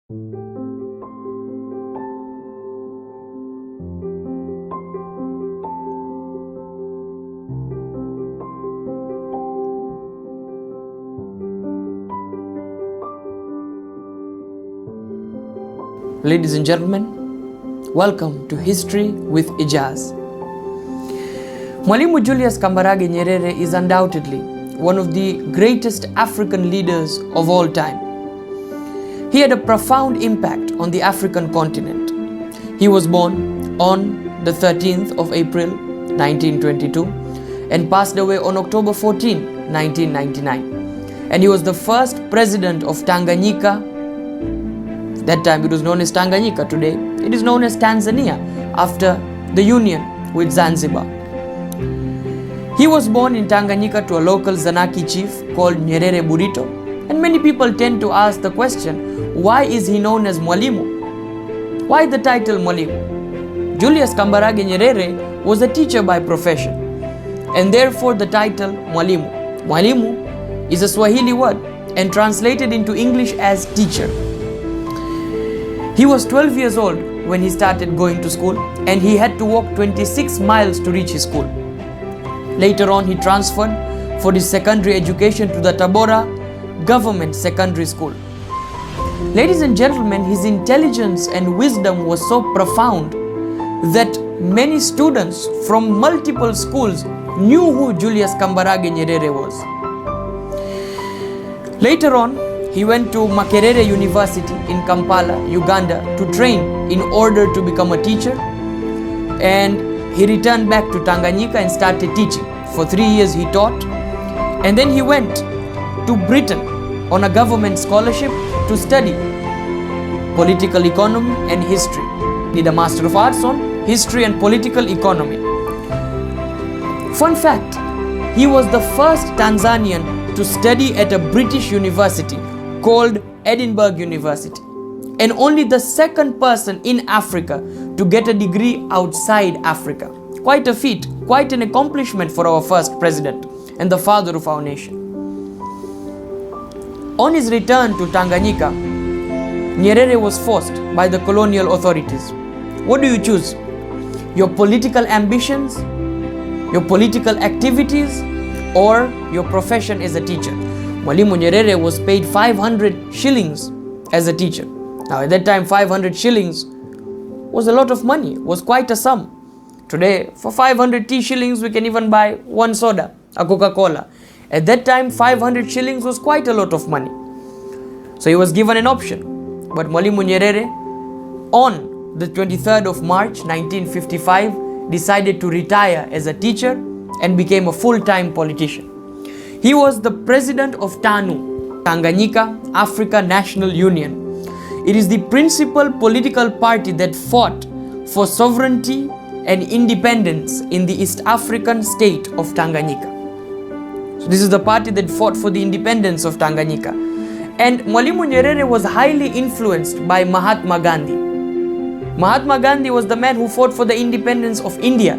Ladies and gentlemen, welcome to History with Ejaz. Mwalimu Julius Kambarage Nyerere is undoubtedly one of the greatest African leaders of all time. He had a profound impact on the African continent. He was born on the 13th of April 1922 and passed away on October 14, 1999. And he was the first president of Tanganyika. That time it was known as Tanganyika. Today it is known as Tanzania after the union with Zanzibar. He was born in Tanganyika to a local Zanaki chief called Nyerere Burito, and many people tend to ask the question, why is he known as Mwalimu? Why the title Mwalimu? Julius Kambarage Nyerere was a teacher by profession, and therefore the title Mwalimu. Mwalimu is a Swahili word and translated into English as teacher. He was 12 years old when he started going to school, and he had to walk 26 miles to reach his school. Later on, he transferred for his secondary education to the Tabora Government Secondary School. Ladies and gentlemen, his intelligence and wisdom was so profound that many students from multiple schools knew who Julius Kambarage Nyerere was. Later on, he went to Makerere University in Kampala, Uganda to train in order to become a teacher, and he returned back to Tanganyika and started teaching. For 3 years he taught, and then he went to Britain on a government scholarship to study political economy and history. He did a Master of Arts on History and Political Economy. Fun fact, he was the first Tanzanian to study at a British university called Edinburgh University, and only the second person in Africa to get a degree outside Africa. Quite a feat, quite an accomplishment for our first president and the father of our nation. On his return to Tanganyika, Nyerere was forced by the colonial authorities. What do you choose? Your political ambitions, your political activities, or your profession as a teacher? Mwalimu Nyerere was paid 500 shillings as a teacher. Now at that time 500 shillings was a lot of money, was quite a sum. Today for 500 shillings we can even buy one soda, a Coca-Cola. At that time 500 shillings was quite a lot of money. So he was given an option. But Mwalimu Nyerere on the 23rd of March 1955 decided to retire as a teacher and became a full-time politician. He was the president of TANU, Tanganyika Africa National Union. It is the principal political party that fought for sovereignty and independence in the East African state of Tanganyika. So this is the party that fought for the independence of Tanganyika. And Mwalimu Nyerere was highly influenced by Mahatma Gandhi. Mahatma Gandhi was the man who fought for the independence of India.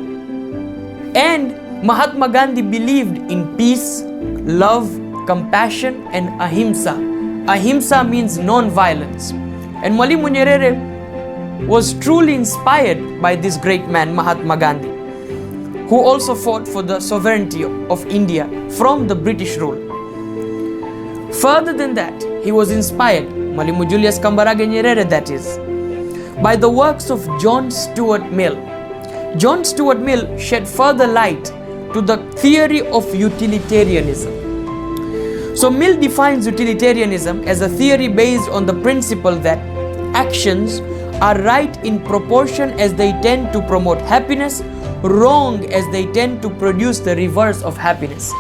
And Mahatma Gandhi believed in peace, love, compassion, and ahimsa. Ahimsa means non-violence. And Mwalimu Nyerere was truly inspired by this great man, Mahatma Gandhi, who also fought for the sovereignty of India from the British rule. Further than that, he was inspired, Mwalimu Julius Kambarage Nyerere that is, by the works of John Stuart Mill. John Stuart Mill shed further light to the theory of utilitarianism. So Mill defines utilitarianism as a theory based on the principle that actions are right in proportion as they tend to promote happiness, wrong as they tend to produce the reverse of happiness.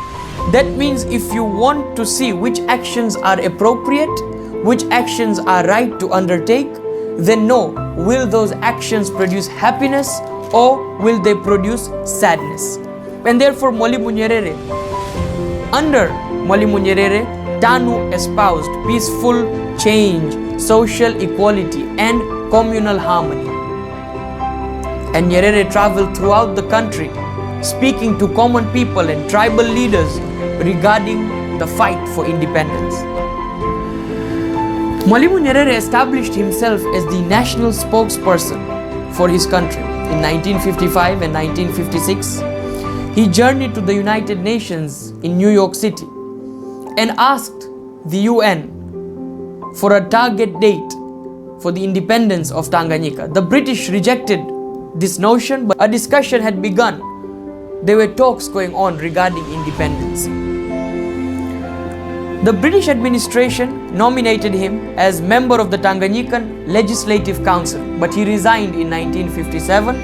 That means if you want to see which actions are appropriate, which actions are right to undertake, then know, will those actions produce happiness or will they produce sadness? And therefore Mwalimu Nyerere, under Mwalimu Nyerere, TANU espoused peaceful change, social equality and communal harmony. And Nyerere traveled throughout the country speaking to common people and tribal leaders regarding the fight for independence. Mwalimu Nyerere established himself as the national spokesperson for his country. In 1955 and 1956, he journeyed to the United Nations in New York City and asked the UN for a target date for the independence of Tanganyika. The British rejected this notion, but a discussion had begun. There were talks going on regarding independence. The British administration nominated him as member of the Tanganyikan Legislative Council, but he resigned in 1957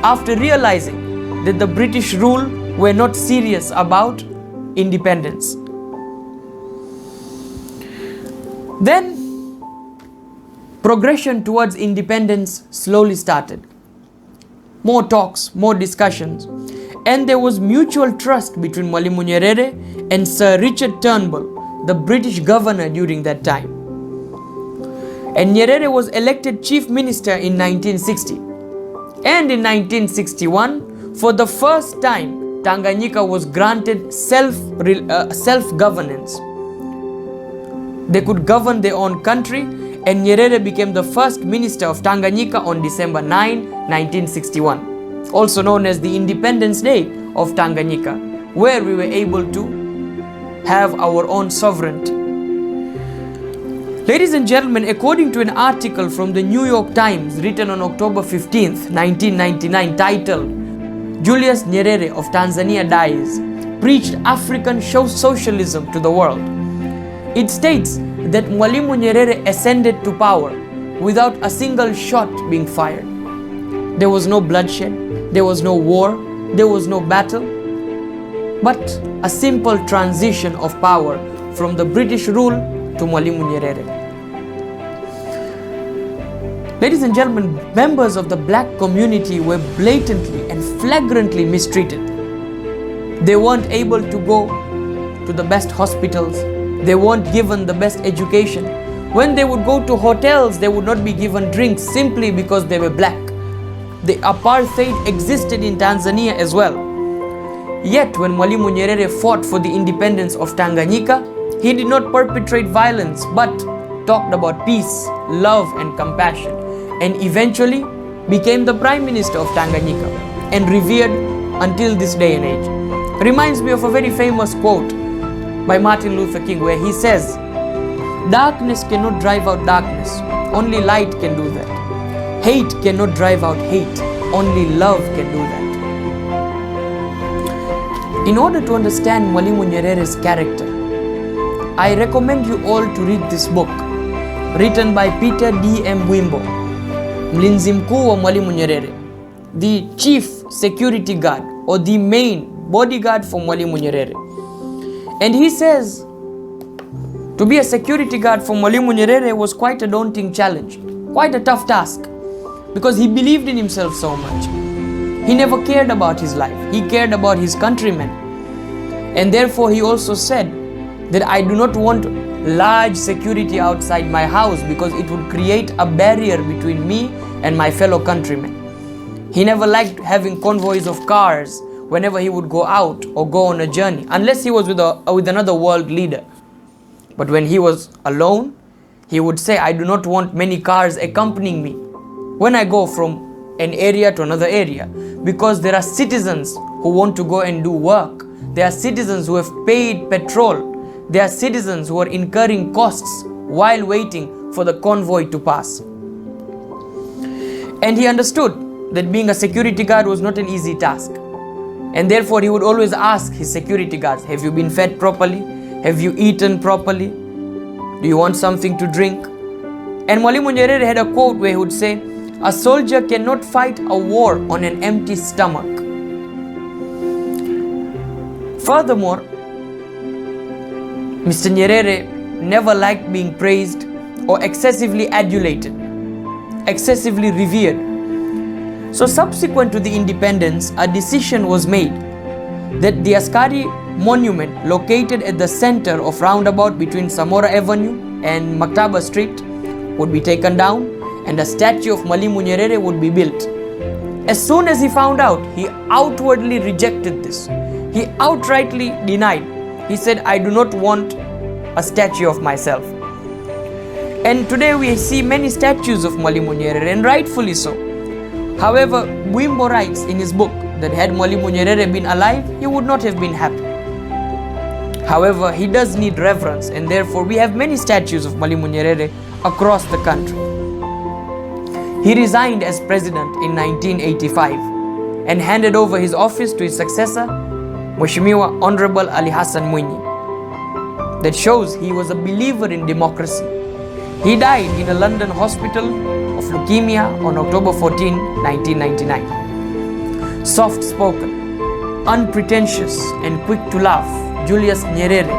after realizing that the British rule were not serious about independence. Then, progression towards independence slowly started. More talks, more discussions, and there was mutual trust between Mwalimu Nyerere and Sir Richard Turnbull, the British governor during that time. And Nyerere was elected chief minister in 1960. And in 1961, for the first time, Tanganyika was granted self-governance. They could govern their own country, and Nyerere became the first minister of Tanganyika on December 9, 1961, also known as the Independence Day of Tanganyika, where we were able to have our own sovereignty. Ladies and gentlemen, according to an article from the New York Times written on October 15th, 1999, titled "Julius Nyerere of Tanzania Dies, Preached African Socialism to the World," it states that Mwalimu Nyerere ascended to power without a single shot being fired. There was no bloodshed, there was no war, there was no battle, but a simple transition of power from the British rule to Mwalimu Nyerere. Ladies and gentlemen, members of the black community were blatantly and flagrantly mistreated. They weren't able to go to the best hospitals, they weren't given the best education. When they would go to hotels, they would not be given drinks simply because they were black. The apartheid existed in Tanzania as well. Yet, when Mwalimu Nyerere fought for the independence of Tanganyika, he did not perpetrate violence, but talked about peace, love, and compassion, and eventually became the Prime Minister of Tanganyika and revered until this day and age. Reminds me of a very famous quote by Martin Luther King, where he says, "Darkness cannot drive out darkness, only light can do that. Hate cannot drive out hate, only love can do that." In order to understand Mwalimu Nyerere's character, I recommend you all to read this book, written by Peter D.M. Wimbo, Mlinzi Mkuu wa Mwalimu Nyerere, the chief security guard or the main bodyguard for Mwalimu Nyerere. And he says, to be a security guard for Mwalimu Nyerere was quite a daunting challenge, quite a tough task, because he believed in himself so much. He never cared about his life, he cared about his countrymen. And therefore he also said that I do not want large security outside my house because it would create a barrier between me and my fellow countrymen. He never liked having convoys of cars whenever he would go out or go on a journey, unless he was with another world leader. But when he was alone, he would say, I do not want many cars accompanying me when I go from an area to another area, because there are citizens who want to go and do work. There are citizens who have paid petrol. There are citizens who are incurring costs while waiting for the convoy to pass. And he understood that being a security guard was not an easy task. And therefore he would always ask his security guards, have you been fed properly? Have you eaten properly? Do you want something to drink? And Mwalimu Nyerere had a quote where he would say, a soldier cannot fight a war on an empty stomach. Furthermore, Mr. Nyerere never liked being praised or excessively adulated, excessively revered. So subsequent to the independence, a decision was made that the Askari monument located at the center of roundabout between Samora Avenue and Maktaba Street would be taken down and a statue of Mwalimu Nyerere would be built. As soon as he found out, he outwardly rejected this. He outrightly denied. He said, I do not want a statue of myself. And today we see many statues of Mwalimu Nyerere, and rightfully so. However, Bwimbo writes in his book that had Mwalimu Nyerere been alive, he would not have been happy. However, he does need reverence, and therefore we have many statues of Mwalimu Nyerere across the country. He resigned as president in 1985 and handed over his office to his successor, Mheshimiwa Honorable Ali Hassan Mwinyi. That shows he was a believer in democracy. He died in a London hospital of leukemia on October 14, 1999. Soft-spoken, unpretentious, and quick to laugh, Julius Nyerere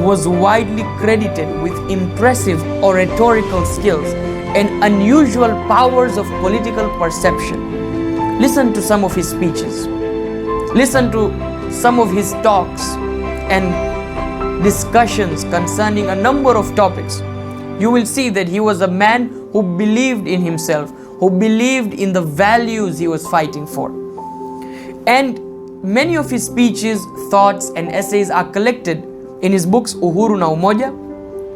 was widely credited with impressive oratorical skills and unusual powers of political perception. Listen to some of his speeches. Listen to some of his talks and discussions concerning a number of topics. You will see that he was a man who believed in himself, who believed in the values he was fighting for. And many of his speeches, thoughts, and essays are collected in his books Uhuru na Umoja,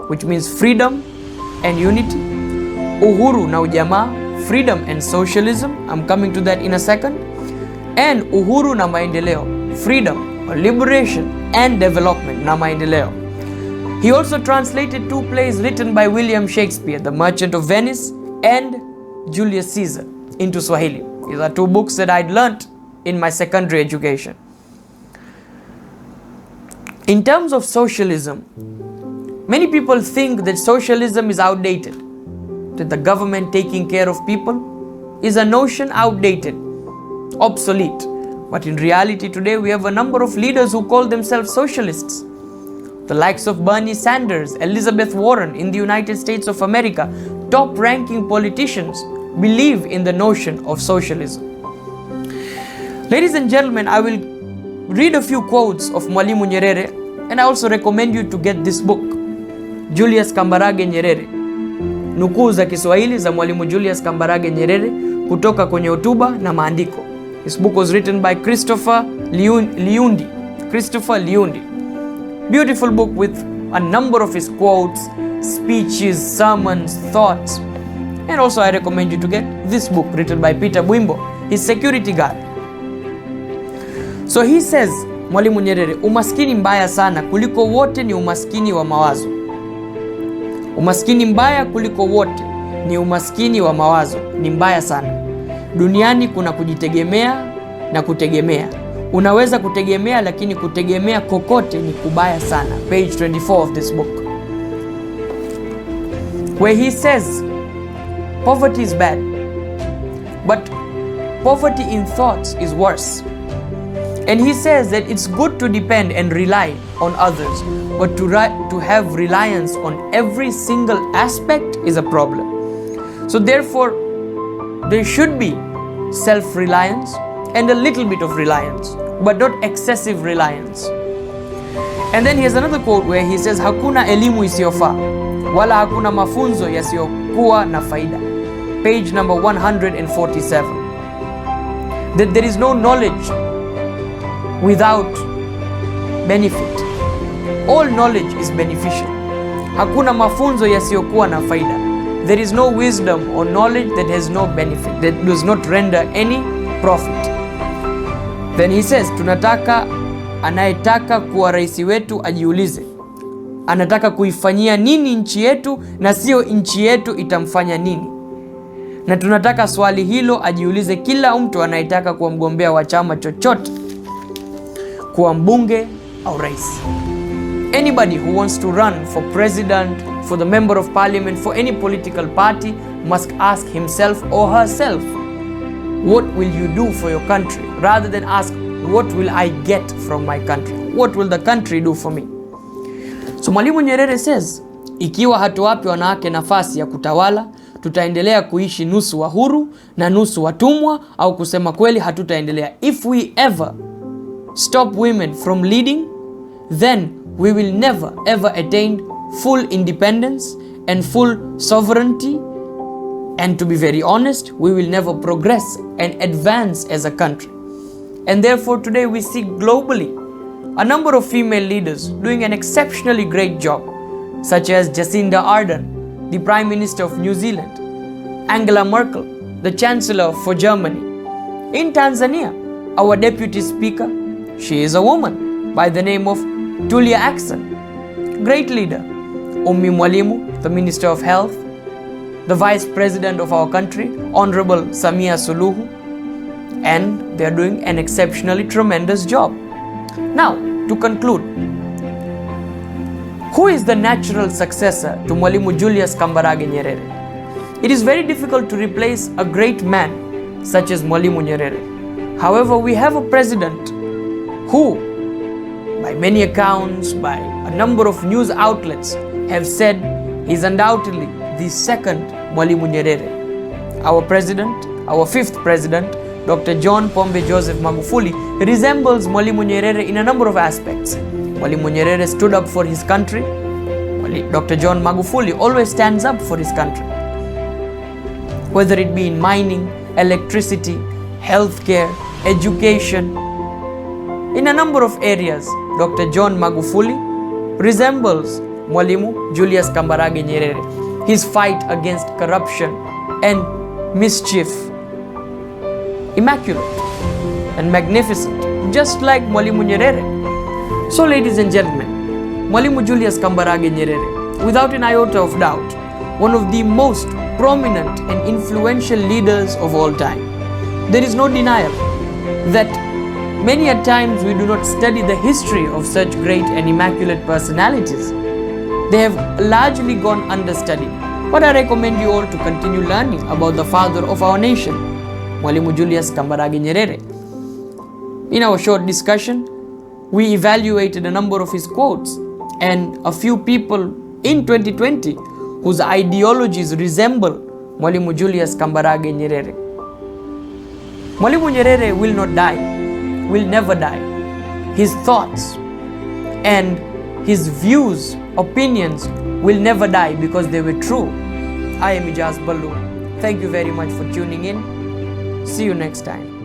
which means freedom and unity, Uhuru na Ujamaa, freedom and socialism, I'm coming to that in a second, and Uhuru na Maendeleo, freedom or liberation and development na Maendeleo. He also translated two plays written by William Shakespeare, The Merchant of Venice and Julius Caesar, into Swahili. These are two books that I'd learnt in my secondary education. In terms of socialism, many people think that socialism is outdated, that the government taking care of people is a notion outdated, obsolete. But in reality today we have a number of leaders who call themselves socialists. The likes of Bernie Sanders, Elizabeth Warren in the United States of America, top-ranking politicians believe in the notion of socialism. Ladies and gentlemen, I will read a few quotes of Mwalimu Nyerere, and I also recommend you to get this book, Julius Kambarage Nyerere, Nukuu za Kiswahili za Mwalimu Julius Kambarage Nyerere kutoka kwenye hotuba na maandiko. This book was written by Christopher Liundi. Beautiful book with a number of his quotes, speeches, sermons, thoughts. And also I recommend you to get this book written by Peter Bwimbo, his security guard. So he says, Mwalimu Nyerere, umaskini mbaya sana kuliko wote ni umaskini wa mawazo. Umaskini mbaya kuliko wote ni umaskini wa mawazo, ni mbaya sana. Duniani kuna kujitegemea na kutegemea. Unaweza kutegemea lakini kutegemea kokote ni kubaya sana. Page 24 of this book. Where he says, poverty is bad, but poverty in thoughts is worse. And he says that it's good to depend and rely on others, but to have reliance on every single aspect is a problem. So therefore, there should be self-reliance and a little bit of reliance, but not excessive reliance. And then he has another quote where he says, hakuna elimu isiyofaa, wala hakuna mafunzo yasiyokuwa na faida. Page number 147. That there is no knowledge without benefit. All knowledge is beneficial. Hakuna mafunzo yasiyokuwa na faida. There is no wisdom or knowledge that has no benefit, that does not render any profit. Then he says, tunataka anayetaka kuwa rais wetu ajiulize, anataka kuifanyia nini nchi yetu na sio nchi yetu itamfanya nini. Na tunataka swali hilo ajiulize kila mtu anayetaka kuwa mgombea wa chama chochote, kuwa mbunge au rais. Anybody who wants to run for president, for the member of parliament, for any political party must ask himself or herself, what will you do for your country? Rather than ask, what will I get from my country? What will the country do for me? So Mwalimu Nyerere says, ikiwa hatuwapi wanawake nafasi ya kutawala, tutaendelea kuishi nusu wa huru na nusu watumwa, au kusema kweli hatutaendelea. If we ever stop women from leading, then we will never ever attain full independence and full sovereignty. And to be very honest, we will never progress and advance as a country. And therefore today we see globally a number of female leaders doing an exceptionally great job, such as Jacinda Ardern, the Prime Minister of New Zealand. Angela Merkel, the Chancellor for Germany. In Tanzania, our Deputy Speaker, she is a woman by the name of Tulia Ackson. Great leader. Mwalimu, the Minister of Health. The Vice President of our country, Honorable Samia Suluhu. And they are doing an exceptionally tremendous job. Now, to conclude, who is the natural successor to Mwalimu Julius Kambarage Nyerere? It is very difficult to replace a great man such as Mwalimu Nyerere. However, we have a president who, by many accounts, by a number of news outlets, have said he is undoubtedly the second Mwalimu Nyerere. Our president, our fifth president, Dr. John Pombe Joseph Magufuli, resembles Mwalimu Nyerere in a number of aspects. Mwalimu Nyerere stood up for his country. Dr. John Magufuli always stands up for his country. Whether it be in mining, electricity, healthcare, education, in a number of areas, Dr. John Magufuli resembles Mwalimu Julius Kambarage Nyerere. His fight against corruption and mischief, immaculate and magnificent, just like Mwalimu Nyerere. So ladies and gentlemen, Mwalimu Julius Kambarage Nyerere, without an iota of doubt, one of the most prominent and influential leaders of all time. There is no denial that many a times we do not study the history of such great and immaculate personalities. They have largely gone understudied. But I recommend you all to continue learning about the father of our nation, Mwalimu Julius Kambarage Nyerere. In our short discussion, we evaluated a number of his quotes and a few people in 2020 whose ideologies resemble Mwalimu Julius Kambarage Nyerere. Mwalimu Nyerere will not die, will never die. His thoughts and his views, opinions will never die because they were true. I am Ejaz. Thank you very much for tuning in. See you next time.